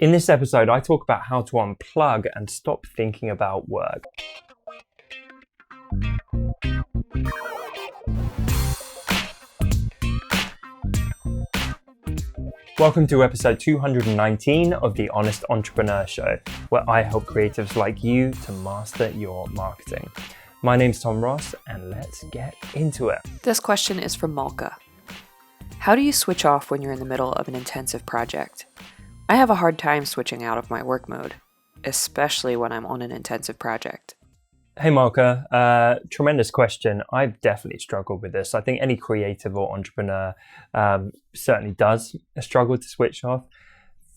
In this episode, I talk about how to unplug and stop thinking about work. Welcome to episode 219 of the Honest Entrepreneur Show, where I help creatives like you to master your marketing. My name's Tom Ross, and let's get into it. This question is from Malka. How do you switch off when you're in the middle of an intensive project? I have a hard time switching out of my work mode, especially when I'm on an intensive project. Hey Malka, tremendous question. I've definitely struggled with this. I think any creative or entrepreneur certainly does struggle to switch off.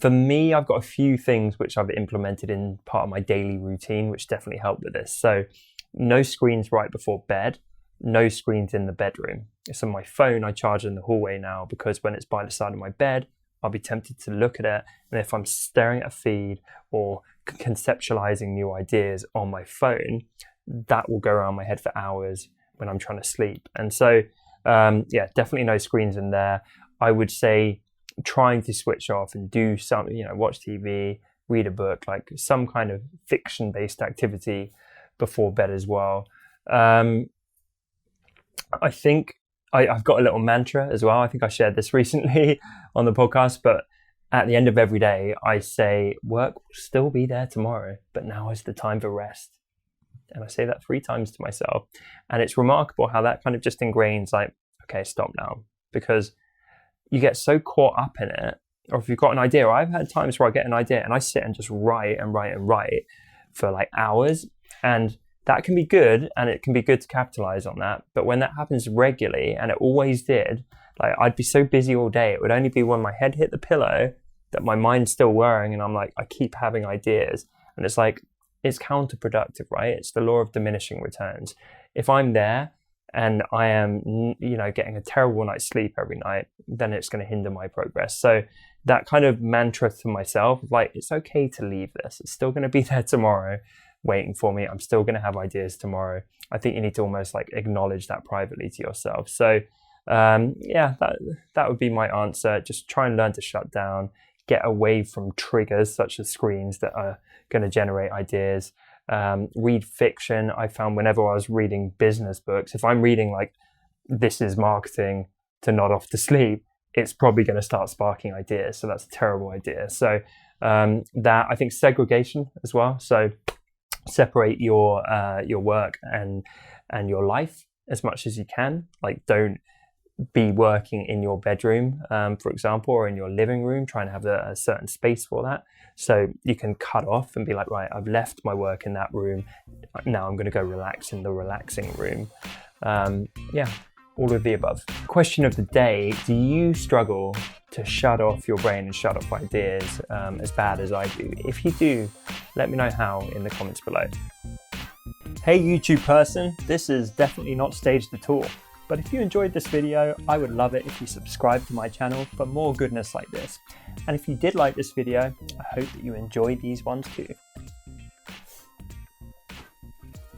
For me, I've got a few things which I've implemented in part of my daily routine, which definitely help with this. So no screens right before bed, no screens in the bedroom. So my phone I charge in the hallway now, because when it's by the side of my bed, I'll be tempted to look at it. And if I'm staring at a feed or conceptualizing new ideas on my phone, that will go around my head for hours when I'm trying to sleep. And so, definitely no screens in there. I would say trying to switch off and do something, watch TV, read a book, like some kind of fiction-based activity before bed as well. I think I've got a little mantra as well. I think I shared this recently on the podcast, but at the end of every day, I say, work will still be there tomorrow, but now is the time for rest. And I say that 3 times to myself. And it's remarkable how that kind of just ingrains, like, okay, stop now. Because you get so caught up in it, or if you've got an idea, or I've had times where I get an idea and I sit and just write for like hours. And that can be good, and it can be good to capitalize on that. But when that happens regularly, and it always did, like I'd be so busy all day, it would only be when my head hit the pillow that my mind's still whirring, and I'm like, I keep having ideas. And it's like, it's counterproductive, right? It's the law of diminishing returns. If I'm there and I am, getting a terrible night's sleep every night, then it's going to hinder my progress. So that kind of mantra to myself, like, it's okay to leave this. It's still going to be there tomorrow waiting for me. I'm still going to have ideas tomorrow. I think you need to almost like acknowledge that privately to yourself. So that would be my answer. Just try and learn to shut down, get away from triggers such as screens that are going to generate ideas. Read fiction. I found whenever I was reading business books, if I'm reading like This Is Marketing to nod off to sleep, it's probably going to start sparking ideas. So that's a terrible idea. So that, I think, segregation as well. So separate your work and your life as much as you can. Like, don't be working in your bedroom, for example, or in your living room, trying to have a certain space for that. So you can cut off and be like, right, I've left my work in that room. Now I'm going to go relax in the relaxing room. All of the above. Question of the day: do you struggle to shut off your brain and shut off ideas as bad as I do? If you do, let me know how in the comments below. Hey YouTube person, this is definitely not staged at all. But if you enjoyed this video, I would love it if you subscribe to my channel for more goodness like this. And if you did like this video, I hope that you enjoyed these ones too.